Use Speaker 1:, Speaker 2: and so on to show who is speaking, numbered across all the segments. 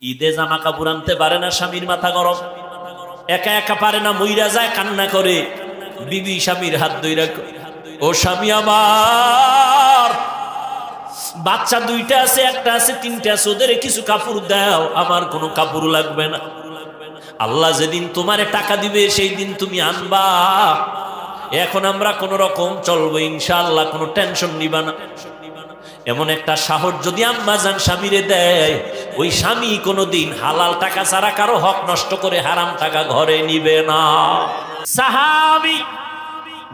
Speaker 1: ঈদে জামা কাপড় আনতে পারে না, স্বামীর মাথা গরম, একা একা পারে না, মইরা যায়, কান্না করে। বিবি স্বামীর হাত ধইরা, ও স্বামী আমার, বাচ্চা দুইটা আছে, একটা আছে, তিনটা আছে, ওদের কিছু কাপড় দাও, আমার কোনো কাপড় লাগবে না। আল্লাহ যেদিন তোমারে টাকা দিবে সেই দিন তুমি আনবা। এখন আমরা কোন রকম চলবো ইনশাআল্লাহ, কোনো টেনশন নিবা না। এমন একটা সাহস যদি আম্মা জান স্বামীরে দেয়, ওই স্বামী কোনোদিন হালাল টাকা ছাড়া কারো হক নষ্ট করে হারাম টাকা ঘরে নিবে না। সাহাবী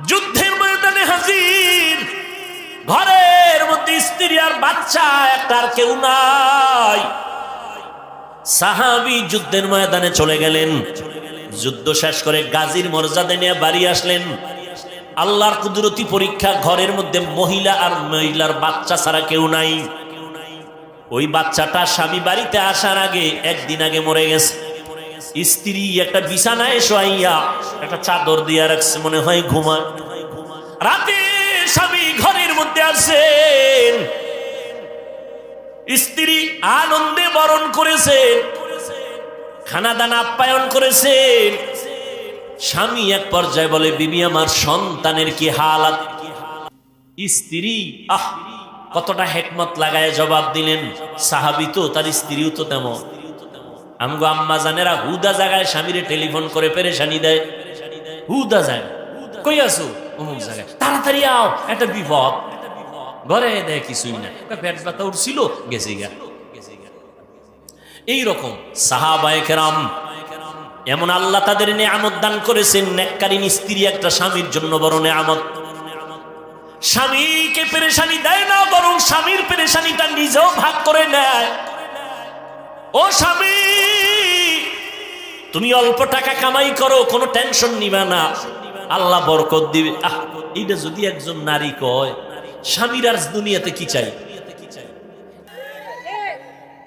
Speaker 1: যুদ্ধের ময়দানে হাজির, ঘরের মধ্যে স্ত্রী আর বাচ্চা, একটা আর কেউ নাই। সাহাবী যুদ্ধের ময়দানে চলে গেলেন, যুদ্ধ শেষ করে গাজীর মর্যাদা নিয়ে বাড়ি আসলেন। আল্লাহর কুদরতি পরীক্ষা, ঘরের মধ্যে মহিলা আর মহিলার বাচ্চা ছাড়া কেউ নাই। ওই বাচ্চাটা স্বামী বাড়িতে আসার আগে, একদিন আগে মরে গেছে। স্ত্রী একটা বিছানায় শোয়াইয়া একটা চাদর দিয়া রাখছে, মনে হয় ঘুমায়। রাতে স্বামী ঘরের মধ্যে আসেন, স্ত্রী আনন্দে বরণ করেছেন, খানা দানা আপ্যায়ন করেছেন। স্বামী এক পর্যায়ে বলে, বিবি আমার সন্তানের কি হালাত? স্ত্রী কতটা হেকমত লাগায় জবাব দিলেন। সাহাবী তো, তার স্ত্রীও তো তেমন। আমগো আম্মা জানেরা হুদা জায়গায় স্বামীরে টেলিফোন করে পেরেশানি দেয়। হুদা যায়, কই আছো? অমুক জায়গায়, তাড়াতাড়ি আও, একটা বিপদ। ঘরে দেয় কিছুই না, পেট ব্যথা উঠছিল, গেছে গা। এইরকম সাহাবায়ে কেরাম, এমন আল্লাহ তাদের নেয়ামত দান করেছেন। নেককারিনী স্ত্রী একটা স্বামীর জন্য বড় নেয়ামত। স্বামীকে পেরেশানি দেয় না, বরং স্বামীর পেরেশানিটা নিজেও ভাগ করে নেয়। ও স্বামী, তুমি অল্প টাকা কামাই করো, কোনো টেনশন নিবা না, আল্লাহ বরকত দিবে। এইটা যদি একজন নারী কয়, স্বামীর আর দুনিয়াতে কি চাই?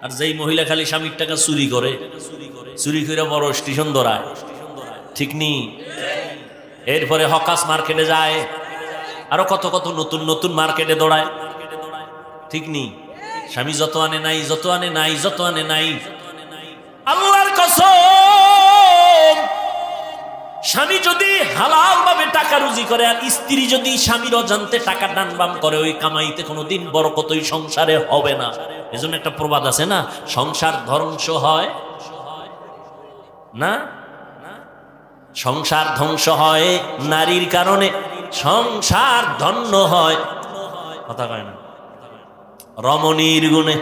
Speaker 1: আর যেই মহিলা খালি স্বামীর টাকা চুরি করে, চুরি করে বড় স্টেশন ধরায়, ঠিক নি? এরপরে হকাস মার্কেটে যায়, আরো কত কত নতুন নতুন মার্কেটে দৌড়ায়, ঠিক নি? স্বামী যত আনে নাই, যত আনে নাই, যত আনে নাই। আল্লাহর কসম, স্বামী যদি হালাল ভাবে টাকা রুজি করে, আর স্ত্রী যদি স্বামীর অজান্তে টাকা ডানবাম করে, ওই কামাইতে কোনোদিন বরকত ওই সংসারে হবে না। এজন্য একটা প্রবাদ আছে না, সংসার ধ্বংস হয় না, সংসার ধ্বংস হয় নারীর কারণে, সংসার ধন্য হয়, কথা কয় না, রমণীর গুণে।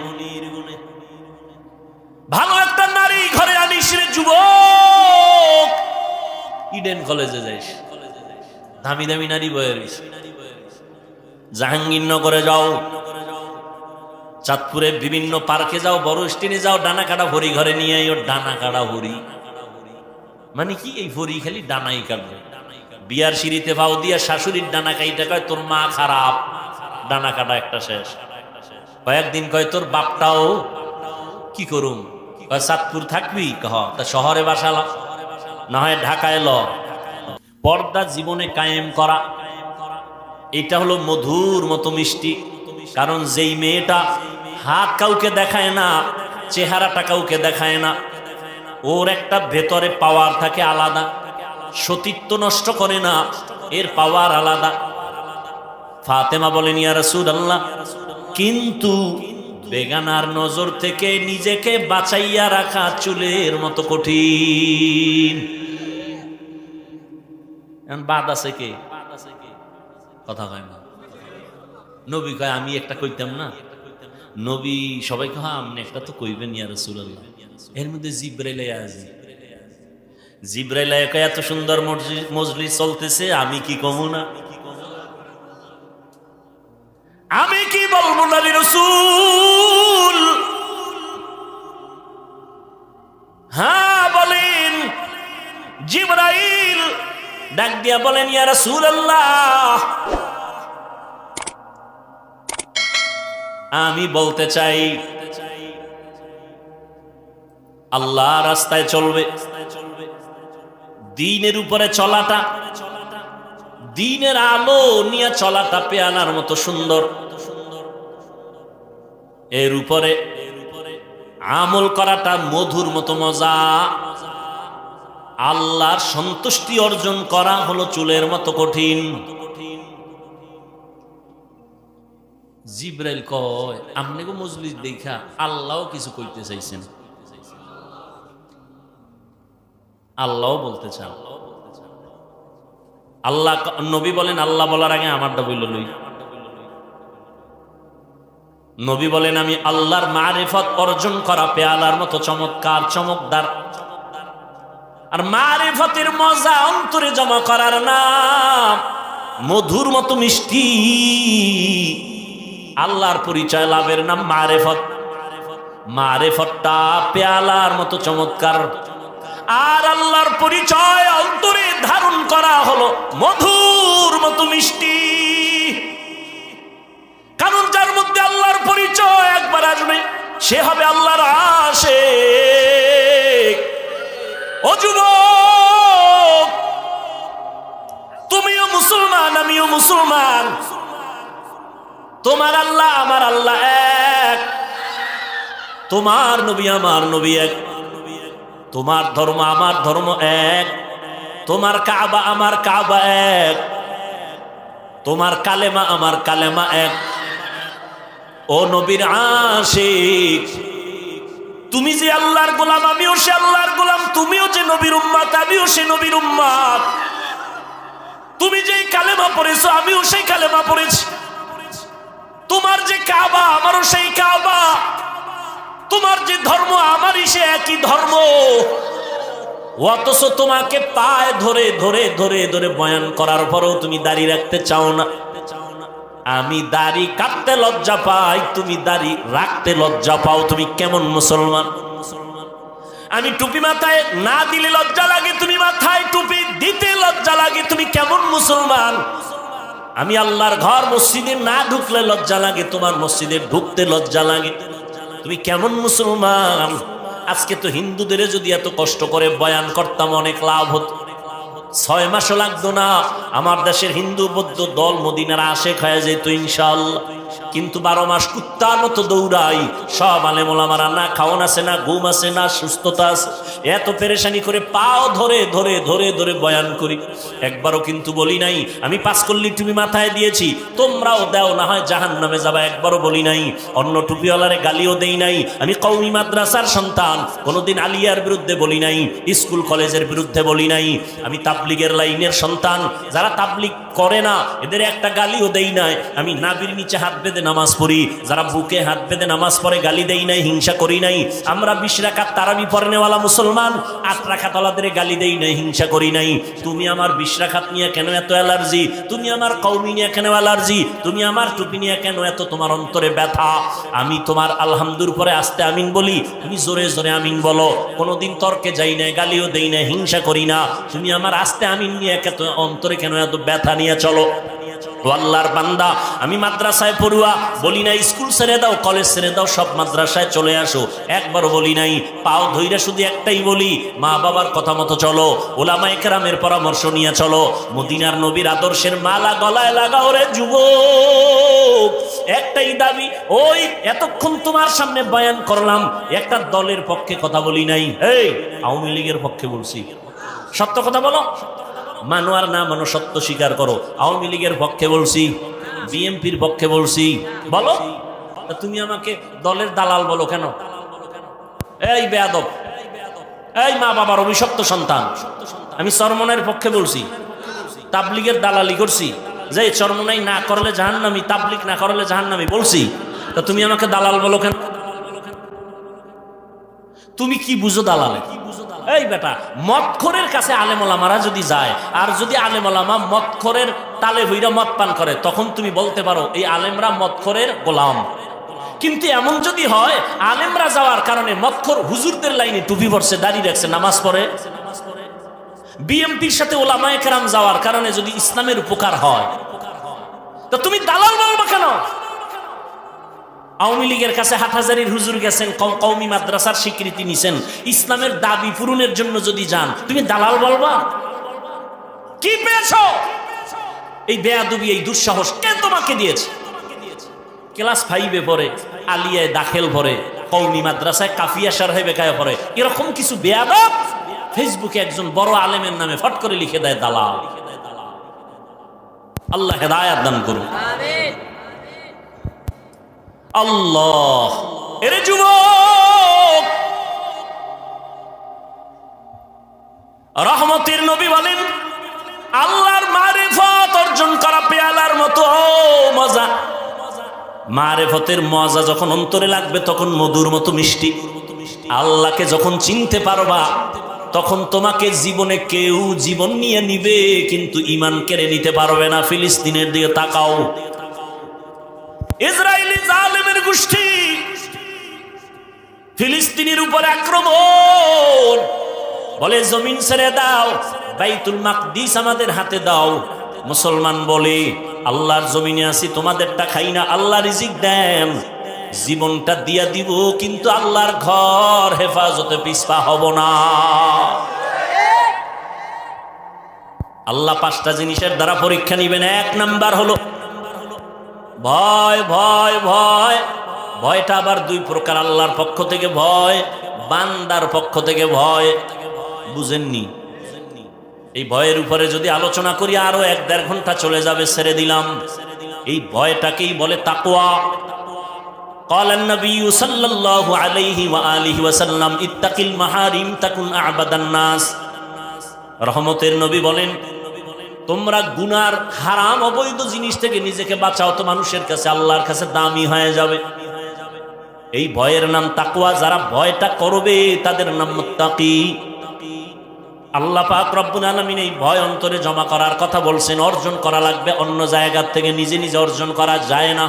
Speaker 1: ভালো একটা নারী ঘরে আনিস রে যুবক, ইডেন কলেজে যাইস, দামি দামি নারী বয়ে রইস। জাহাঙ্গীরনগরে যাও, চাঁদপুরে বিভিন্ন পার্কে যাও, বড় স্টেনে যাও, ডানা কাটা ভরি ঘরে নিয়ে আইও। ডানা কাটা ভরি মানে কি? এই ভরি খালি ডানাই কাটবে। বিয়ার সিঁড়িতে ভাও দিয়া শাশুড়ির ডানা কাইটা কয়, তোর মা খারাপ, ডানা কাটা একটা শেষ। কয়েকদিন কয়, তোর বাপটাও কি করুম? চাঁদপুর থাকবি, কহ তা শহরে বাসালা, না হয় ঢাকায় ল। পর্দা জীবনে কায়েম করা, এটা হলো মধুর মতো মিষ্টি। কারণ যেই মেয়েটা হাত কাউকে দেখায় না, চেহারাটা কাউকে দেখায় না, ওর একটা ভেতরে পাওয়ার থাকে আলাদা, সতীত্ব নষ্ট করে না, এর পাওয়ার আলাদা। ফাতেমা বলেন, ইয়া রাসূলুল্লাহ, কিন্তু বেগানার নজর থেকে নিজেকে বাঁচাইয়া রাখা চুলের মতো কঠিন। বাদ আছে কে? কথা কয় না। নবী কয়, আমি একটা কইতাম না? নবী সবাই কয়, আপনি একটা তো কইবেন ইয়া রাসূলুল্লাহ। এর মধ্যে জিবরাইল আইছে, জিবরাইল কয়, এত সুন্দর মজলিস চলতেছে, আমি কি কমু না? আমি কি বলবো না রে রাসূল? হ্যাঁ বলেন। জিবরাইল ডাক দিয়া বলেন, ইয়া রাসূলুল্লাহ, আমি বলতে চাই, আল্লাহ রাস্তায় চলবে, দ্বীনের উপরে চলাটা, দ্বীনের আলো নিয়ে চলাটা পেয়ালার মতো সুন্দর। এর উপরে আমল করাটা মধুর মতো মজা, আল্লাহর সন্তুষ্টি অর্জন করা হলো চুলের মতো কঠিন। জিব্রাইল কয় আপনি গো মজলিস দেখা আল্লাহও কিছু কইতে চাইছেন, আল্লাহও বলতে চান। আল্লাহ নবী বলেন আল্লাহ বলার আগে আমারটা বলল লই। নবী বলেন আমি আল্লাহর মারিফত অর্জন করা পেয়ালার মতো চমৎকার চমকদার, আর মারিফতের মজা অন্তরে জমা করার নাম মধুর মতো মিষ্টি। আল্লাহর পরিচয় লাভের নাম মারিফত। মারিফতটা পেয়ালার মতো চমৎকার, আর আল্লাহর পরিচয় অন্তরে ধারণ করা হলো মধুর মতো মিষ্টি। কারণ যার মধ্যে আল্লাহর পরিচয় একবার আসবে সে হবে আল্লাহর আশিক। ও যুবক, তুমিও মুসলমান আমিও মুসলমান, তোমার আল্লাহ আমার আল্লাহ এক, তোমার নবী আমার নবী এক, তোমার ধর্ম আমার ধর্ম এক, তোমার কাবা আমার কাবা এক, তোমার কালেমা আমার কালেমা এক। ও নবীর আশিক, তুমি যে আল্লাহর গোলাম আমিও সে আল্লাহর গোলাম, তুমিও যে নবীর উম্মত আমিও সে নবীর উম্মত, তুমি যে কালেমা পড়েছো আমিও সেই কালেমা পড়েছি, তোমার যে কাবা আমারও সেই কাবা, তোমার যে ধর্ম আমারই সে একই ধর্ম। অথচ তোমাকে পায়ে ধরে ধরে ধরে ধরে বয়ান করার পরেও তুমি দাড়ি রাখতে চাও না। আমি দাড়ি কাটতে লজ্জা পাই, তুমি দাড়ি রাখতে লজ্জা পাও, তুমি কেমন মুসলমান? আমি টুপি মাথায় না দিলে লজ্জা লাগে, তুমি মাথায় টুপি দিতে লজ্জা লাগে, তুমি কেমন মুসলমান? আমি আল্লাহর ঘর মসজিদে না ঢুকলে লজ্জা লাগে, তোমার মসজিদে ঢুকতে লজ্জা লাগে, তুমি কেমন মুসলমান? আজকে তো হিন্দুদের যদি এত কষ্ট করে বয়ান করতাম অনেক লাভ হতো, 6 মাসও লাগতো না, আমার দেশের হিন্দু বৌদ্ধ দল মদিনার আশেক হয়ে যেত ইনশাআল্লাহ। কিন্তু 12 মাস কুত্তার মতো দৌড়াই, সব আলেম ওলামারা না খাওয়ান আছে, না ঘুম আছে, না সুস্থতা আছে, এত পেরেশানি করে পাও ধরে ধরে ধরে ধরে বয়ান করি। একবারও কিন্তু বলি নাই আমি 5 কল্লি টুপি মাথায় দিয়েছি তোমরাও দাও না হয় জাহান্নামে যাবা, একবারও বলি নাই। অন্য টুপিওয়ালারে গালিও দেই নাই। আমি কওমি মাদ্রাসার সন্তান, কোনোদিন আলিয়ার বিরুদ্ধে বলি নাই, স্কুল কলেজের বিরুদ্ধে বলি নাই। আমি তাবলিগের লাইনের সন্তান, যারা তাবলিগ করে না এদের একটা গালিও দেই নাই। আমি নাবির নিচে হাত বেঁধে নামাজ পড়ি, যারা বুকে হাত বেঁধে নামাজ পড়ে গালি দেই নাই, হিংসা করি নাই। আমরা 20 রাকাত তারাবি পড়নেওয়ালা মুসলমান, 8 রাকাতওয়ালাদের গালি দেই নাই, হিংসা করি নাই। তুমি আমার 20 রাকাত নিয়ে কেন এত অ্যালার্জি? তুমি আমার কওমি নিয়ে কেন অ্যালার্জি? তুমি আমার টুপি নিয়ে কেন এত তোমার অন্তরে ব্যথা? আমি তোমার আলহামদুর পরে আস্তে আমিন বলি, তুমি জোরে জোরে আমিন বলো। কোনোদিন তর্কে যাই না, গালিও দেই না, হিংসা করি না। তুমি আমার আস্তে আমিন নিয়ে এত অন্তরে কেন এত ব্যথা নিয়ে চলো? আল্লাহর বান্দা, আমি মাদ্রাসায় পড়ুয়া, বলি নাই স্কুল ছেড়ে দাও, কলেজ ছেড়ে দাও, সব মাদ্রাসায় চলে আসো, একবারও বলি নাই। পাও ধইরা শুধু একটাই বলি, মা বাবার কথা মতো চলো, ওলামায়ে কেরামের পরামর্শ নিয়ে চলো, মদিনার নবীর আদর্শের মালা গলায় লাগাও রে যুবক। একটাই দাবি, ওই এতক্ষণ তোমার সামনে বয়ান করলাম, একটা দলের পক্ষে কথা বলি নাই, এই আওয়ামী লীগের পক্ষে বলছি। সত্য কথা বলো, মানো আর না মানো, সত্য স্বীকার করো। আওয়ামী লীগের পক্ষে বলছি, বিএনপির পক্ষে বলছি, বলো। তুমি আমাকে দলের দালাল বলো কেন? এই বেয়াদব, এই মা বাবার অভিশপ্ত সন্তান। আমি চরমনাইয়ের পক্ষে বলছি, তাবলিগের দালালি করছি, যে চরমনাই না করলে জাহান্নামী, তাবলিগ না করলে জাহান্নামী বলছি। তা তুমি আমাকে দালাল বলো কেন? তুমি কি বুঝো দালালে? এই বেটা, মদখোরের কাছে আলেম ওলামারা যদি যায়, আর যদি আলেম ওলামা মদখোরের তালে হইরা মদ পান করে, তখন তুমি বলতে পারো এই আলেমরা মদখোরের গোলাম। কিন্তু এমন যদি হয় আলেমরা যাওয়ার কারণে মদখোর হুজুরদের লাইনে টুপি পরছে, দাড়ি রাখছে, নামাজ পড়ে, বিএমপির সাথে ওলামায়ে কেরাম যাওয়ার কারণে যদি ইসলামের উপকার হয়, তো তুমি দালাল বলবা কেন? আওয়ামী লীগের কাছে হাটহাজারির হুজুর গেছেন, কওমি মাদ্রাসার স্বীকৃতি নিছেন, ইসলামের দাবি পূরণের জন্য যদি যান, তুমি দালাল বলবা? কি পেয়েছো? এই বেয়াদবি, এই দুঃসাহস কে তোমাকে দিয়েছে? ক্লাস 5-এ পড়ে, আলিয়ায় দাখিল পড়ে, কওমি মাদ্রাসায় কাফিয়া শারহে বেকায়া পড়ে, এরকম কিছু বেয়াদব ফেসবুকে একজন বড় আলেমের নামে ফট করে লিখে দেয় দালাল। আল্লাহ হেদায়েত দান করুন, আমিন। আল্লাহ, এরে যুবক, রহমতের নবী বলেন আল্লাহর মারিফত অর্জন করা পেয়ালার মতো মজা। মারিফতের মজা যখন অন্তরে লাগবে তখন মধুর মতো মিষ্টি। আল্লাহকে যখন চিনতে পারবা তখন তোমাকে জীবনে কেউ জীবন নিয়ে নিবে কিন্তু ঈমান কেড়ে নিতে পারবে না। ফিলিস্তিনের দিকে তাকাও, ইসরায়েলি জালেমের গোষ্ঠী ফিলিস্তিনের উপর আক্রমণ, বলে জমিন ছেড়ে দাও, বাইতুল মাকদিস আমাদের হাতে দাও। মুসলমান বলে আল্লাহর জমিনে আছি, তোমাদেরটা খাই না, আল্লাহ রিজিক দেন, জীবনটা দিয়া দিব কিন্তু আল্লাহর ঘর হেফাজতে পিছপা হব না। আল্লাহ 5টা জিনিসের দ্বারা পরীক্ষা নিবেন। 1 নাম্বার হলো ভয়। ভয় ভয় ভয়টা আবার 2 প্রকার, আল্লাহর পক্ষ থেকে ভয়, বান্দার পক্ষ থেকে ভয়। বুঝেননি? এই ভয়ের উপরে যদি আলোচনা করি আরো 1-1.5 ঘন্টা চলে যাবে, ছেড়ে দিলাম। এই ভয়টাকেই বলে তাকওয়া। قال النبي صلى الله عليه وآله وسلم اتق المحارم تكن أعبد الناس। রহমতের নবী বলেন তোমরা গুনার হারাম অবৈধ জিনিস থেকে নিজেকে বাঁচাও তো মানুষের কাছে আল্লাহর কাছে দামি হয়ে যাবে। এই ভয়ের নাম তাকওয়া। যারা ভয়টা করবে তাদের নাম মুত্তাকি। আল্লাহ পাক রব্বুল আলামিন এই ভয় অন্তরে জমা করার কথা বলছেন। অর্জন করা লাগবে, অন্য জায়গা থেকে নিজে নিজে অর্জন করা যায় না।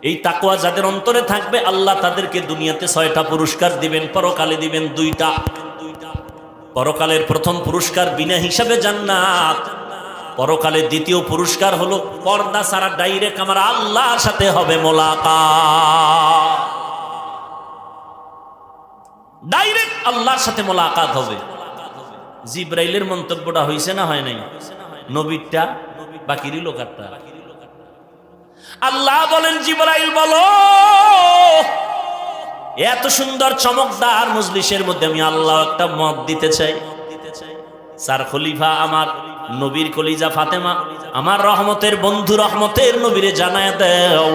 Speaker 1: এই তাকওয়া যাদের অন্তরে থাকবে আল্লাহ তাদেরকে দুনিয়াতে 6টা পুরস্কার দিবেন, পরকালে দিবেন 2টা। পরকালের প্রথম পুরস্কার বিনা হিসাবে জান্নাত, পরকালে দ্বিতীয় পুরস্কার হলো পর্দা ছাড়া ডাইরেক্ট আমার আল্লাহর সাথে হবে মোলাকাত। ডাইরেক্ট আল্লাহর সাথে মোলাকাত হবে। জিব্রাইলের মন্তব্যটা হয়েছে না হয় নাই? নবীরটা বাকির লোকারটা। আল্লাহ বলেন জিব্রাইল বলো, এত সুন্দর চমকদার মজলিসের মধ্যে আমি আল্লাহ একটা মত দিতে চাই। 4 খলিফা আমার নবীর কলিজা ফাতেমা, আমার রহমতের বন্ধু রহমতের নবীরে জানায় দাও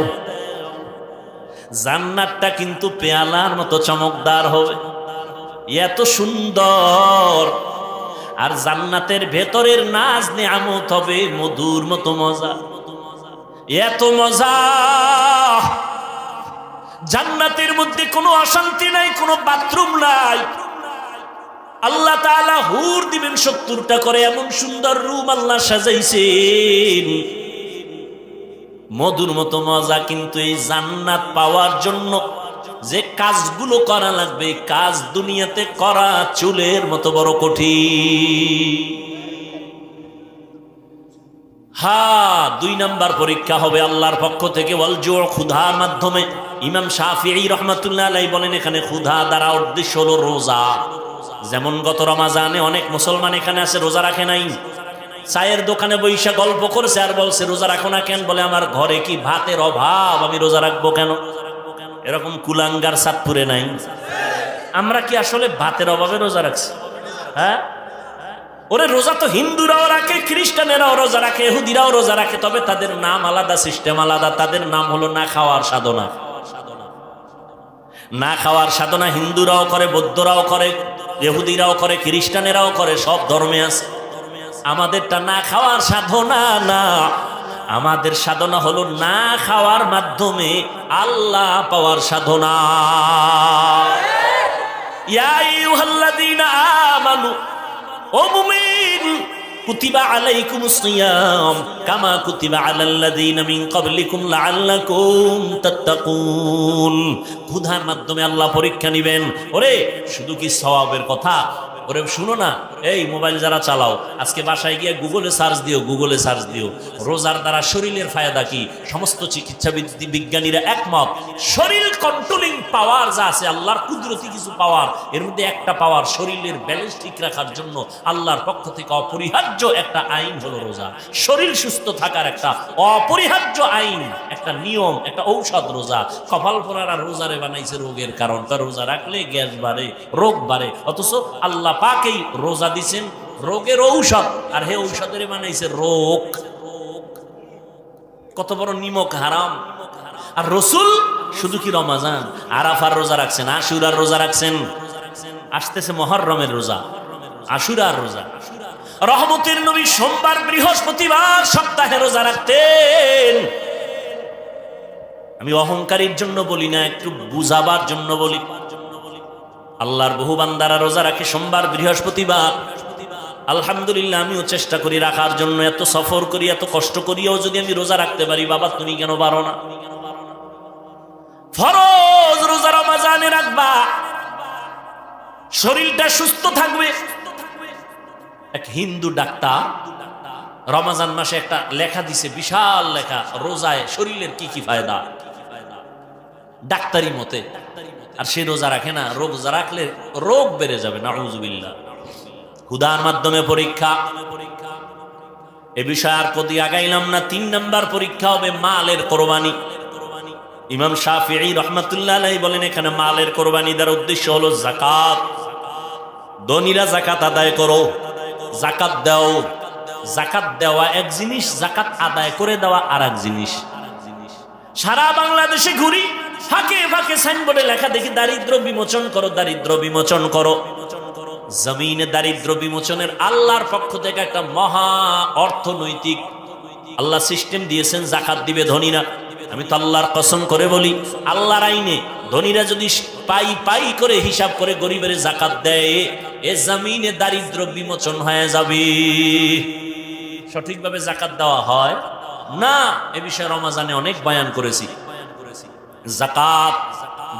Speaker 1: জান্নাতটা কিন্তু পেয়ালার মতো চমকদার হবে, এত সুন্দর। আর জান্নাতের ভেতরের নাজ নিয়ামত হবে মধুর মতো মজা, এত মজা। জান্নাতের মধ্যে কোনো অশান্তি নাই, কোনো বাথরুম নাই। আল্লাহ তাআলা হুর দিবেন 70টা করে, এমন সুন্দর রুম আল্লাহ সাজাইছেন, মধুর মতো মজা। কিন্তু এই জান্নাত পাওয়ার জন্য যে কাজগুলো করা লাগবে, কাজ দুনিয়াতে করা চুলের মতো বড় কঠিন। হ্যাঁ, 2 নাম্বার পরীক্ষা হবে আল্লাহর পক্ষ থেকে ওয়াল জু, ক্ষুধার মাধ্যমে। ইমাম শাফিঈ রাহমাতুল্লাহ আলাইহি বলেন এখানে ক্ষুধা দ্বারা উদ্দেশ্য হলো রোজা। যেমন গত রমাজানে অনেক মুসলমান এখানে আছে রোজা রাখে নাই, চায়ের দোকানে বৈশা গল্প করছে আর বলছে রোজা রাখো না কেন? বলে আমার ঘরে কি ভাতের অভাব, আমি রোজা রাখবো কেন? এরকম কুলাঙ্গার চাঁদপুরে নাই? আমরা কি আসলে ভাতের অভাবে রোজা রাখছি? হ্যাঁ, ওরে রোজা তো হিন্দুরাও রাখে, খ্রিস্টানেরাও রোজা রাখে, ইহুদিরাও রোজা রাখে, তবে তাদের নাম আলাদা, সিস্টেম আলাদা। তাদের নাম হলো না খাওয়ার সাধনা। না খাওয়ার সাধনা হিন্দুরাও করে, বৌদ্ধরাও করে, ইহুদিরাও করে, খ্রিস্টানেরাও করে, সব ধর্মে আছে। আমাদেরটা না খাওয়ার সাধনা না, আমাদের সাধনা হলো না খাওয়ার মাধ্যমে আল্লাহ পাওয়ার সাধনা। ইয়া আইয়ুহাল্লাযীনা আমানু, ও মুমিন, কুতিবা আলাইকুমুস সিয়াম কামা কুতিবা আলাল্লাযীনা মিন ক্বাবলিকুম লাআল্লাকুম তাত্তাকুন। ক্ষুধার মাধ্যমে আল্লাহ পরীক্ষা নিবেন। ওরে শুধু কি সওয়াবের কথা, ওরে শুনো না, এই মোবাইল যারা চালাও, আজকে বাসায় গিয়ে গুগলে সার্চ দিও, গুগলে সার্চ দিও রোজার দ্বারা শরীরের ফায়দা কি। সমস্ত চিকিৎসা বিজ্ঞানীরা একমত, শরীর কন্ট্রোলিং পাওয়ার যা আছে, আল্লাহর কুদরতি কিছু পাওয়ার, এর মধ্যে একটা পাওয়ার শরীরের ব্যালেন্স ঠিক রাখার জন্য আল্লাহর পক্ষ থেকে অপরিহার্য একটা আইন হলো রোজা। শরীর সুস্থ থাকার একটা অপরিহার্য আইন, একটা নিয়ম, একটা ঔষধ রোজা। কপাল পরারা রোজারে বানাইছে রোগের কারণ, তার রোজা রাখলে গ্যাস বাড়ে, রোগ বাড়ে, অথচ আল্লাহ পাকেই রোজা দিছেন রোগের ঔষধ, আর হে ঔষধের বানাইছে রোগ। কত বড় নিমক হারাম। আর রসুল শুধু কি রমাজান আরাফার রোজা রাখছেন, আশুরার রোজা রাখছেন, আসতেছে মুহররমের রোজা, আশুরার রোজা। রহমতের নবী সোমবার বৃহস্পতিবার সপ্তাহে রোজা রাখতেন। আমি অহংকারীর জন্য বলি না, একটু বুঝাবার জন্য বলি। আল্লাহর বহু বান্দারা রোজা রাখে সোমবার বৃহস্পতিবার। আলহামদুলিল্লাহ, আমিও চেষ্টা করি রাখার জন্য। এত সফর করি, এত কষ্ট করিও যদি আমি রোজা রাখতে পারি, বাবা তুমি কেন পারো না? ফরজ রোজা রমজানে রাখবা, শরীরটা সুস্থ থাকবে। এক হিন্দু ডাক্তার রমজান মাসে একটা লেখা দিছে, বিশাল লেখা, রোজায় শরীরের কি কি ফায়দা ডাক্তারি মতে। আর সে রোজা রাখে না, রোজা রাখলে রোগ বেড়ে যাবে, নাউযুবিল্লাহ। হুদার মাধ্যমে পরীক্ষা, এ বিষয়ে আর কদি আগাইলাম না। 3 নাম্বার পরীক্ষা হবে মালের কোরবানি। ইমাম শাফিঈ রাহমাতুল্লাহ আলাইহি বলেন, এখানে মালের কোরবানি দেওয়ার উদ্দেশ্য হলো যাকাত। ধনীরা যাকাত আদায় করো, যাকাত দাও। যাকাত দেওয়া এক জিনিস, যাকাত আদায় করে দেওয়া আর এক জিনিস। সারা বাংলাদেশে ঘুরি, ফাঁকে ফাঁকে সাইনবোর্ডে লেখা দেখি দারিদ্র বিমোচন করো, দারিদ্র বিমোচন করো। জমিনে দারিদ্র বিমোচনের আল্লাহর পক্ষ থেকে একটা মহা অর্থনৈতিক আল্লাহ সিস্টেম দিয়েছেন, যাকাত দিবে ধনীরা। আমি তো আল্লাহর কসম করে বলি, আল্লাহর আইনে ধনীরা যদি পাই পাই করে হিসাব করে গরিবের যাকাত দেয়, এ জমিনে দারিদ্র বিমোচন হয়ে যাবে। সঠিকভাবে যাকাত দেওয়া হয় না, এ বিষয়ে রমজানে অনেক বয়ান করেছি। যাকাত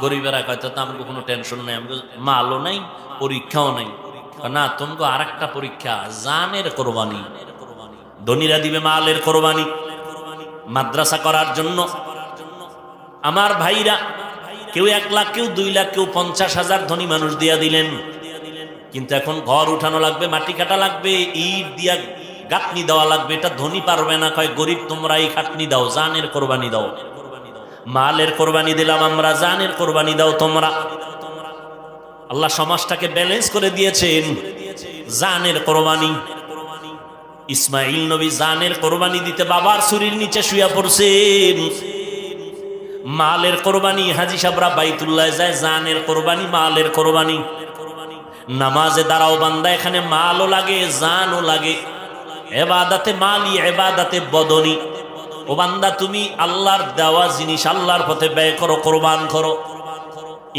Speaker 1: গরিবেরা কয়তো আমাকে কোনো টেনশন নাই, আমাকে মালও নাই, পরীক্ষাও নাই। না, তোমাকে আর একটা পরীক্ষা, জানের কোরবানি। ধনীরা দিবে মালের কোরবানি মাদ্রাসা করার জন্য। আমার ভাইরা কেউ 1 লাখ, কেউ 2 লাখ, কেউ 50,000 ধনী মানুষ দিয়া দিলেন। কিন্তু এখন ঘর উঠানো লাগবে, মাটি কাটা লাগবে, ইট দিয়া গাঁথনি দেওয়া লাগবে। এটা ধনী পারবে না, কয় গরিব তোমরা এই খাটনি দাও, জানের কোরবানি দাও। মালের কোরবানি দিলাম আমরা, জানের কোরবানি দাও তোমরা। আল্লাহ সমাজটাকে ব্যালেন্স করে দিয়েছেন, জানের কোরবানি। ইসমাইল নবী জানের কোরবানি দিতে বাবার ছুরির নিচে শুয়ে পড়ছেন। মালের কোরবানি হাজী সাহেবরা বাইতুল্লাহ যায়, জানের কোরবানি, মালের কোরবানি। নামাজে দাঁড়াও বান্দা, এখানে মালও লাগে, জানও লাগে। ইবাদতে মালি, ইবাদতে বদনি। ও বান্দা, তুমি আল্লাহর দেওয়া জিনিস আল্লাহর পথে ব্যয় করো, কোরবান করো।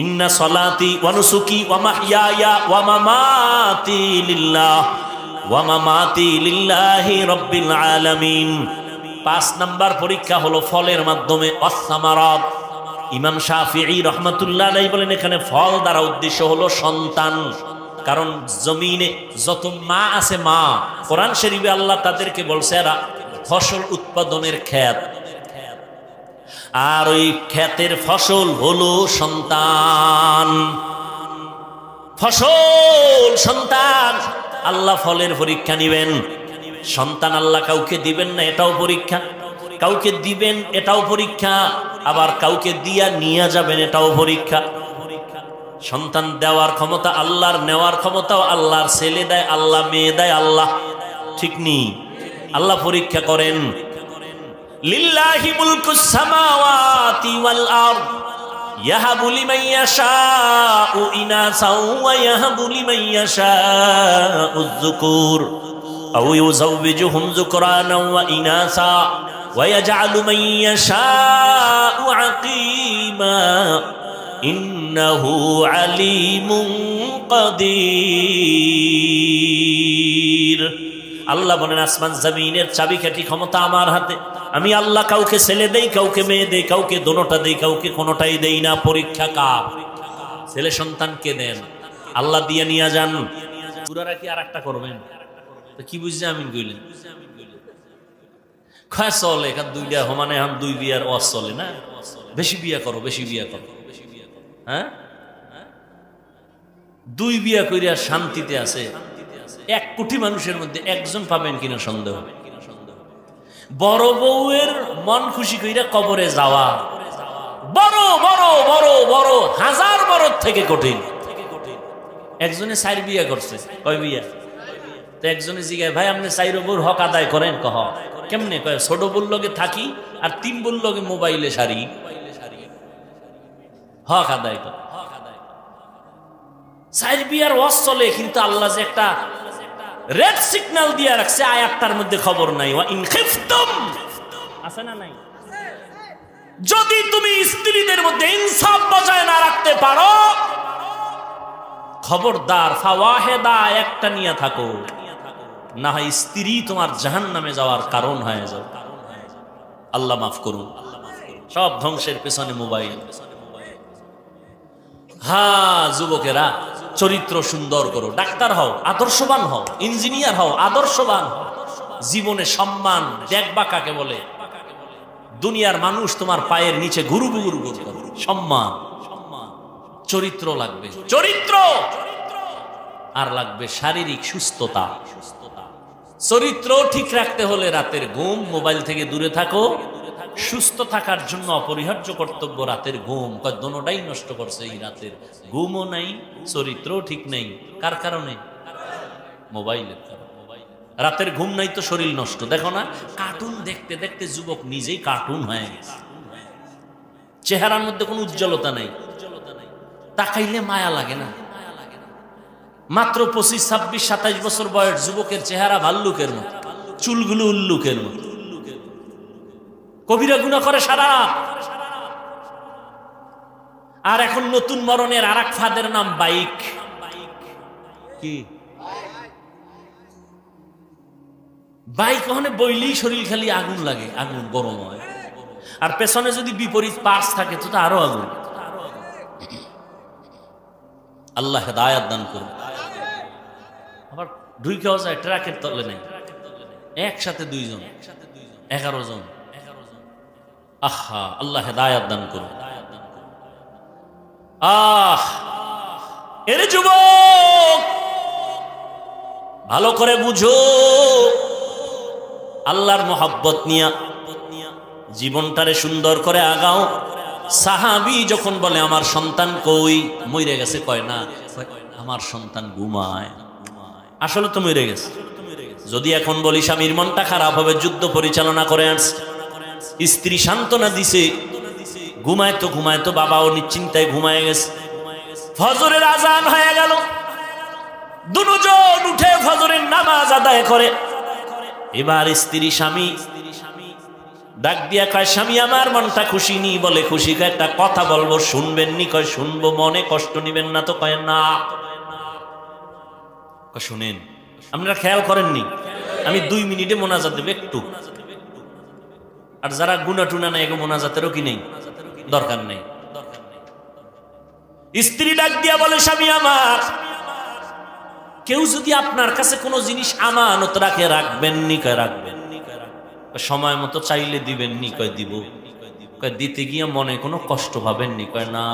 Speaker 1: ইন্না সলাতি ওয়া নুসুকি ওয়া মাহইয়ায়া ওয়া মামাতি লিল্লাহ ওয়া মামাতি লিল্লাহি রাব্বিল আলামিন। 5 নাম্বার পরীক্ষা হলো ফলের মাধ্যমে, ওয়াসসামারাত। ইমাম শাফিঈ রাহমাতুল্লাহ আলাইহি বলেন, এখানে ফল দ্বারা উদ্দেশ্য হলো সন্তান। কারণ জমিনে যত মা আছে, মা, কোরআন শরীফে আল্লাহ তাদেরকে বলছে এরা ফসল উৎপাদনের ক্ষেত, আর ওই ক্ষেতের ফসল হলো সন্তান। ফসল সন্তান, আল্লাহ ফলের পরীক্ষা নিবেন। সন্তান আল্লাহ কাউকে দিবেন না, এটাও পরীক্ষা। কাউকে দিবেন, এটাও পরীক্ষা। আবার কাউকে দিয়া নিয়ে যাবেন, এটাও পরীক্ষা। সন্তান দেওয়ার ক্ষমতা আল্লাহর, নেওয়ার ক্ষমতাও আল্লাহর। ছেলে দেয় আল্লাহ, মেয়ে দেয় আল্লাহ, ঠিক নেই? আল্লাহ পরীক্ষা করেন। লিল্লাহি মুলকুস সামাওয়াতি ওয়াল আরদ ইয়াহাবু লিমান ইয়াশাউ ইনাসা ওয়া ইয়াহাবু লিমান ইয়াশাউ যুকুর আও ইউযাওবিজুহুম যুকরানা ওয়া ইনাসা ওয়া ইয়াজআলু মান ইয়াশাউ আকিমা ইন্নাহু আলিমুন কাদির। আল্লাহ বলেন, আসমান জমিনের চাবিকাঠি ক্ষমতা আমার হাতে। আমি আল্লাহ কাউকে ছেলে দেই, কাউকে মেয়ে দেই, কাউকে দোনোটা দেই, কাউকে কোনোটাই দেই না। পরীক্ষা কার? ছেলে সন্তানকে দেন, আল্লাহ দিয়ে নিয়ে যান। পুরারা কি আর একটা করবেন? তো কি বুঝছে আমিন কইলেন? খায় চলে এখান দুইটা সমানে এখন দুই বিয়ার ওয়াজ চলে না, বেশি বিয়া করো, বেশি বিয়া করো। হ্যাঁ, দুই বিয়া কইরা শান্তিতে আছে 1 কোটি মানুষের মধ্যে একজন পাবেন কিনা সন্দেহ। বড় বউয়ের মন খুশি কইরা কবরে যাওয়া বড় বড় বড় বড় হাজার বড় থেকে কঠিন। একজনে 4 বিয়া করছে, কয় বিয়া? তো একজনে জিগায়, ভাই আপনি 4 বউর হক আদায় করেন? কহ কেমনে? কয় ছোট বউর লগে থাকি আর 3 বউর লগে মোবাইলে সারি, হক আদায় করে। 4 বিয়ার ওয়াজ চলে, কিন্তু আল্লাহ যে একটা রেড সিগন্যাল দিয়ে রাখছে আয়াতটার মধ্যে খবর নাই। ওয়া ইন খিফতুম, আছে না নাই? যদি তুমি স্ত্রীদের মধ্যে ইনসাফ বজায় না রাখতে পারো, খবরদার ফাওয়াহেদা একটা নিয়ে থাকো, না হয় স্ত্রী তোমার জাহান্নামে যাওয়ার কারণ হয়ে যাবে। আল্লাহ মাফ করুন। সব ধ্বংসের পেছনে মোবাইল। হ্যাঁ যুবকেরা, চরিত্র সুন্দর করো, ডাক্তার হও, আদর্শবান হও, ইঞ্জিনিয়ার হও, আদর্শবান হও। জীবনে সম্মান দেখবা কাকে বলে? দুনিয়ার মানুষ তোমার পায়ের নিচে গুরু গুরু করে। সম্মান, চরিত্র লাগবে, চরিত্র। আর লাগবে শারীরিক সুস্থতা। চরিত্র ঠিক রাখতে হলে রাতের ঘুম, মোবাইল থেকে দূরে থাকো। সুস্থ থাকার জন্য অপরিহার্য কর্তব্য রাতের ঘুম। দোনোটাই নষ্ট করছে এই রাতের ঘুমও নাই, চরিত্রও ঠিক নেই। কার কারণে? মোবাইলের কারণে। রাতের ঘুম নাই তো শরীর নষ্ট। দেখো না, কার্টুন দেখতে দেখতে যুবক নিজেই কার্টুন হয়ে গেছে। চেহারার মধ্যে কোনো উজ্জ্বলতা নাই, তাকাইলে মায়া লাগে না। মাত্র 25, 26, 27 বছর বয়স যুবকের চেহারা ভাল্লুকের মতো, চুলগুলো উল্লুকের মতো। কবিরা গুনাহ করে সারা। আর এখন নতুন মরণের আর এক ফাঁদের নাম বাইক। কি বাইক? ওখানে বইলেই শরীর খালি আগুন লাগে, আগুন গরম হয়। আর পেছনে যদি বিপরীত পার্স থাকে তো আরো আগুন। আল্লাহ হেদায়েত দান করুন। আবার ঢুকেও যায় ট্রাকের তলে নেই, একসাথে 2 জন, 11 জন। আহা, আল্লাহ হেদায়েত দান করুন। এর যুবক ভালো করে বুঝো, আল্লাহর মোহাব্বত নিয়া জীবনটারে সুন্দর করে আগাও। সাহাবী যখন বলে আমার সন্তান কই, মরে গেছে, কয় না আমার সন্তান ঘুমায়। আসলে তো মরে গেছে। যদি এখন বলি স্বামীর মনটা খারাপ হবে, যুদ্ধ পরিচালনা করে আসছে, স্ত্রী সান্ত্বনা দিছে, ঘুমায় তো বাবাও নিশ্চিন্তায় ঘুমায় গেছে। ফজরের আজান হয়ে গেল, দুজন উঠে ফজরের নামাজ আদায় করে। এবার স্ত্রী স্বামী ডাক দিয়া কয়, স্বামী আমার মনটা খুশি নি। বলে খুশি? একটা কথা বলবো, শুনবেন নি? কয় শুনবো। মনে কষ্ট নিবেন না তো? কয় না। শুনেন, আপনারা খেয়াল করেননি আমি 2 মিনিটে মোনাজাত দেব একটু। আর যারা গুনা টুনা নাই, এগো মোনাজাতেরও কি নেই, দরকার নেই। স্ত্রী ডাক দিয়া বলে, স্বামী আমার, কেউ যদি আপনার কাছে কোনো জিনিস আমানত রাখে, রাখবেন নি? কয় রাখবেন। সময় মতো চাইলে দিবেন নি? কয় দিব। কয় দিতে গিয়ে মনে কোনো কষ্ট পাবেন নি? কয় না।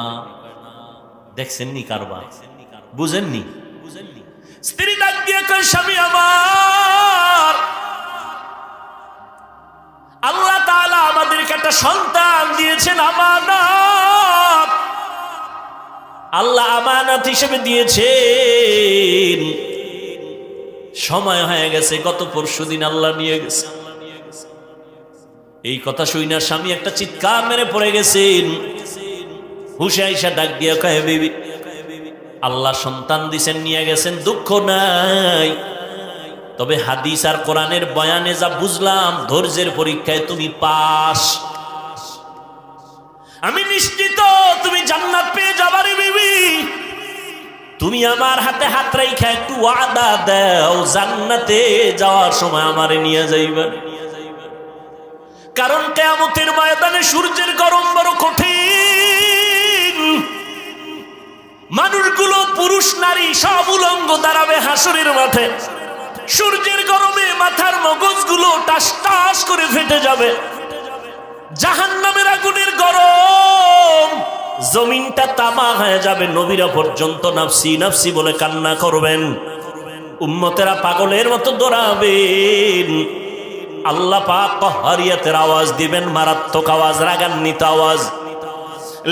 Speaker 1: দেখছেন নি কারবার, বুঝেননি? স্ত্রী ডাক দিয়ে কয়, স্বামী আমার, আল্লাহ তাআলা আমাদেরকে একটা সন্তান দিয়েছেন, আমানত। আল্লাহ আমানত হিসেবে দিয়েছেন। সময় হয়ে গেছে, গত পরশুদিন আল্লাহ নিয়ে গেছে। এই কথা শুইনা স্বামী একটা চিৎকার মেরে পড়ে গেছেন। হুশে আইসা ডাক দিয়া কয়, বিবি, আল্লাহ সন্তান দিছেন, নিয়ে গেছেন, দুঃখ নাই। তবে হাদিস আর কোরআনের বয়ানে যা বুঝলাম, ধৈর্যের পরীক্ষায় তুমি পাস। আমি নিশ্চিত তুমি জান্নাত পেয়ে যাবারে বিবি। তুমি আমার হাতে হাত রাইখা একটু ওয়াদা দাও, জান্নাতে যাওয়ার সময় আমারে নিয়ে যাইবা। কারণ কিয়ামতের ময়দানে সূর্যের গরম বড় কঠিন। মানুষগুলো পুরুষ নারী সব উলঙ্গ দাঁড়াবে হাসরের মাঠে। সূর্যের গরমে মাথার মগজগুলো টাস টাস করে ফেটে যাবে। জাহান্নামের আগুনের গরম, জমিনটা তামা হয়ে যাবে। নবীরা পর্যন্ত নাফসি নাফসি বলে কান্না করবেন, উম্মতেরা পাগলের মতো দৌড়াবেন। আল্লাহ পাক কহরিয়াতের আওয়াজ দিবেন, মারাত্মক আওয়াজ, রাগান্বিত আওয়াজ।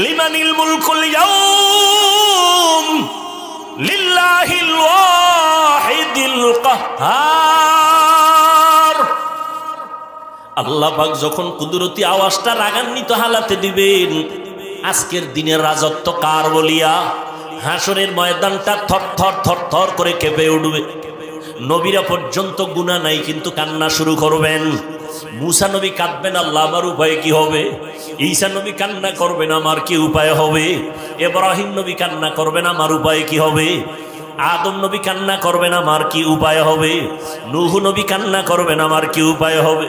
Speaker 1: লিমানিল মুলকুল ইয়াউম লিল্লাহিল ওয়াহিদিল কাহ্হার। আল্লাহ পাক যখন কুদরতি আওয়াজটা রাগান্বিত হালাতে দিবেন, আজকের দিনের রাজত্ব কার বলিয়া হাসরের ময়দানটা থর থর থর থর করে কেঁপে উঠবে। নবীরা পর্যন্ত গুনাহ নাই কিন্তু কান্না শুরু করবেন। মুসা নবী কাঁদবেন, আল্লাহ আমার উপায় কি হবে? ঈসা নবী কান্না করবেন, আমার কি উপায় হবে? ইব্রাহিম নবী কান্না করবেন, আমার উপায় কি হবে? আদম নবী কান্না করবেন, আমার কি উপায় হবে? নূহ নবী কান্না করবেন, আমার কি উপায় হবে?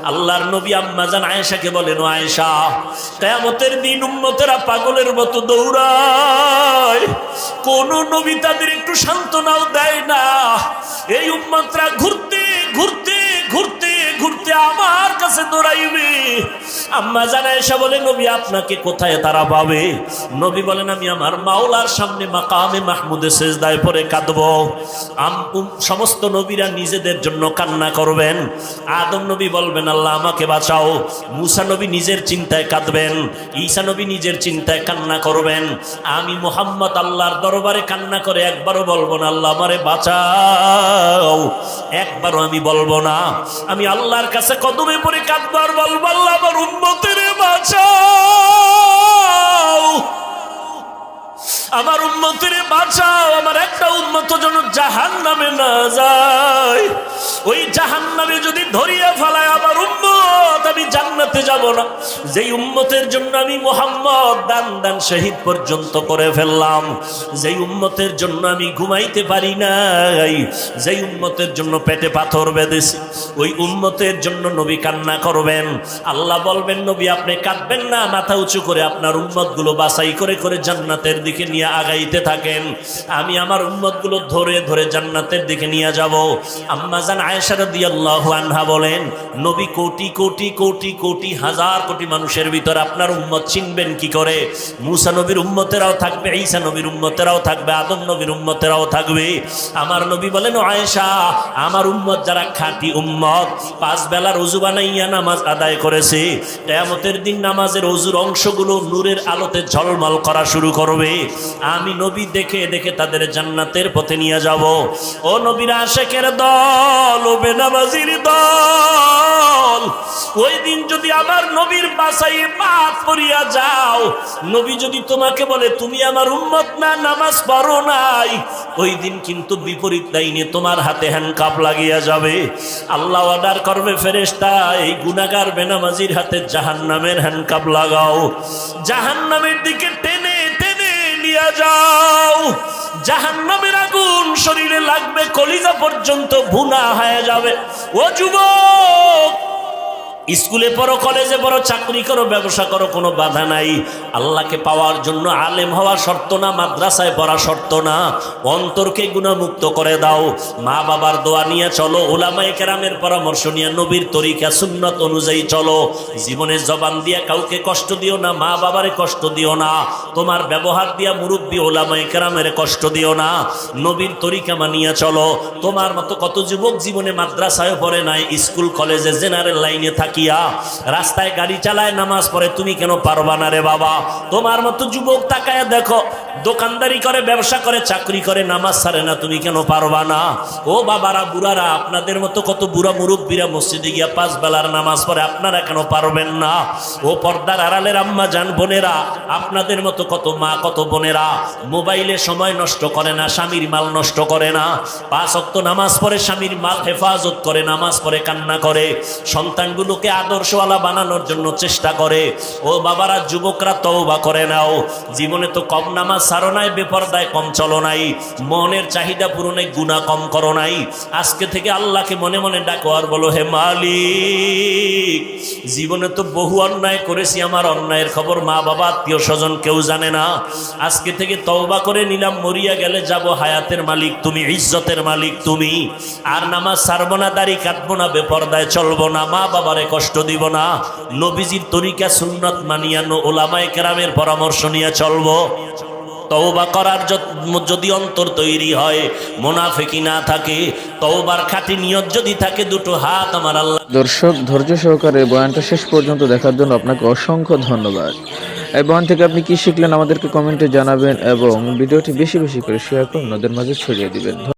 Speaker 1: আল্লাহর নবী আম্মা জান আয়েশাকে বলেন, ও আয়েশা, কিয়ামতের দিন উম্মতেরা পাগলের মতো দৌড়ায়, কোন নবী তাদের একটু সান্ত্বনাও দেয় না। এই উম্মতরা ঘুরতে ঘুরতে ঘুরতে ঘুরতে আমার কাছে দৌড়াইবে। আম্মা জান আয়েশা বলে, নবী আপনাকে কোথায় তারা পাবে? নবী বলেন, আমি আমার মাওলার সামনে মাকামে মাহমুদে সেজদায় পড়ে কাঁদবো। সমস্ত নবীরা নিজেদের জন্য কান্না করবেন। আদম নবী বলবেন, আল্লাহ আমাকে বাঁচাও। মুসা নবী নিজের চিন্তায় কাঁদবেন। ঈসা নবী নিজের চিন্তায় কান্না করবেন। আমি মুহাম্মদ আল্লাহর দরবারে কান্না করে একবারও বলবো না, আল্লাহ আমারে বাঁচাও। একবারও আমি বলবো না। আমি আল্লাহর কাছে কদমে পড়ে কাঁদবো আর বলবো, আল্লাহ আমার উম্মতের বাঁচাও, আমার উম্মতের বাঁচাও। আমার একটা উম্মত যেন জাহান্নামে না যায়। ওই জাহান্নামে যদি ধরিয়া ফেলায় আমার উম্মত, আমি জান্নাতে যাব না। যেই উম্মতের জন্য আমি মুহাম্মদ দান দান শহীদ পর্যন্ত করে ফেললাম, যেই উম্মতের জন্য আমি ঘুমাইতে পারি নাই, যেই উম্মতের জন্য পেটে পাথর বেঁধেছি, ওই উম্মতের জন্য নবী কান্না করবেন। আল্লাহ বলবেন, নবী আপনি কাঁদবেন না, মাথা উঁচু করে আপনার উম্মতগুলো বাছাই করে করে জান্নাতের দিকে নিয়ে আগাইতে থাকেন। আমি আমার উম্মতগুলো ধরে ধরে জান্নাতের দিকে নিয়ে যাব। আম্মা জান আয়েশা রাদিয়াল্লাহু আনহা বলেন, নবী কোটি কোটি কোটি কোটি হাজার কোটি মানুষের ভিতর আপনার উম্মত চিনবেন কি করে? মুসা নবীর উম্মতেরাও থাকবে, ঈসা নবীর উম্মতেরাও থাকবে, আদম নবীর উম্মতেরাও থাকবে। আমার নবী বলেন, ও আয়েশা, আমার উম্মত যারা খাঁটি উম্মত, 5 বেলার ওযু বানাইয়া নামাজ আদায় করেছে, কিয়ামতের দিন নামাজের ওযুর অংশগুলো নূরের আলোতে ঝলমল করা শুরু করবে। আমি নবী দেখে দেখে তাদের জান্নাতের পথে নিয়ে যাব। ও নবীর আশিকের দল, ও বেনামাজির দল, ওই দিন যদি আমার নবীর বাসায় পাপ করিয়া যাও, নবী যদি তোমাকে বলে তুমি আমার উম্মত না, নামাজ পড়ো নাই, ওই দিন কিন্তু বিপরীত লাইনে তোমার হাতে হ্যান্ডকাপ লাগিয়া যাবে। আল্লাহ অর্ডার করবে, ফেরেশতা এই গুনাহগার বেনামাজির হাতে জাহান্নামের হ্যান্ডকাপ লাগাও, জাহান্নামের দিকে টেনে টেনে নিয়ে যাও। জাহান্নামের আগুন শরীরে লাগবে, কলিজা পর্যন্ত ভুনা হয়ে যাবে। ও যুবক, স্কুলে পড়ো, কলেজে পড়ো, চাকরি করো, ব্যবসা করো, কোনো বাধা নাই। আল্লাহকে পাওয়ার জন্য আলেম হওয়া শর্ত না, মাদ্রাসায় পড়া শর্ত না। অন্তরকে গুনাহমুক্ত করে দাও। মা বাবার দোয়া নিয়ে চলো, উলামায়ে কেরামের পরামর্শ নিয়ে নবীর তরিকা সুন্নাত অনুযায়ী চলো। জীবনের জবান দিয়া কাউকে কষ্ট দিও না, মা বাবারে কষ্ট দিও না। তোমার ব্যবহার দিয়া মুরব্বী উলামায়ে কেরামের কষ্ট দিও না। নবীর তরিকা মানিয়া চলো। তোমার মতো কত যুবক জীবনে মাদ্রাসায় পড়ে নাই, স্কুল কলেজে জেনারেল লাইনে থাকি রাস্তায় গাড়ি চালায়, নামাজ পড়ে, তুমি কেন পারবা না রে বাবা? তোমার মতো যুবক তাকায় দেখো, দোকানদারি করে, ব্যবসা করে, চাকরি করে, নামাজ ছাড়ে না, তুমি কেন পারবা না? ও বাবারা, বুড়ারা, আপনাদের মতো কত বুড়া মুরব্বীরা মসজিদে গিয়া 5 বেলার নামাজ পড়ে, আপনারা কেন পারবেন না? ও পর্দার আড়ালের আম্মা জান বোনেরা, আপনাদের মতো কত মা, কত বোনেরা মোবাইলে সময় নষ্ট করে না, স্বামীর মাল নষ্ট করে না, 5 ওয়াক্ত নামাজ পড়ে, স্বামীর মাল হেফাজত করে, নামাজ পড়ে, কান্না করে, সন্তানগুলো তোকে আদর্শওয়ালা বানানোর জন্য চেষ্টা করে। ও বাবারা, যুবকরা তওবা করে নাও। জীবনে তো কম নামাজ ছাড়ো নাই, বেপরদায় কম চলো নাই, মনের চাহিদা পূরণে গুনাহ কম করো নাই। আজকে থেকে আল্লাহকে মনে মনে ডাকো আর বলো, হে মালিক, জীবনে তো বহু অন্যায় করেছি, আমার অন্যায়ের খবর মা বাবা আত্মীয় স্বজন কেউ জানে না। আজকে থেকে তওবা করে নিলাম, মরিয়া গেলে যাব, হায়াতের মালিক তুমি, ইজ্জতের মালিক তুমি। আর নামাজ ছাড়বো না, দাড়ি কাটবো না, বেপরদায় চলবো না, মা বাবারে কষ্ট দিব না, নবীজির তরিকা সুন্নাত মানিয়ানো, ওলামায়ে কেরামের পরামর্শ নিয়ে চলবো। তওবা করার যদি অন্তর তৈরি হয়, মুনাফিকি না থাকে, তওবার খাঁটি নিয়ত যদি থাকে, দুটো হাত আমার আল্লাহ।
Speaker 2: দর্শক, ধৈর্য সহকারে বয়ানটা শেষ পর্যন্ত দেখার জন্য আপনাকে অসংখ্য ধন্যবাদ। এই বয়ান থেকে আপনি কি শিখলেন আমাদেরকে কমেন্টে জানাবেন এবং ভিডিওটি বেশি বেশি করে শেয়ার করে অন্যদের মাঝে ছড়িয়ে দিবেন।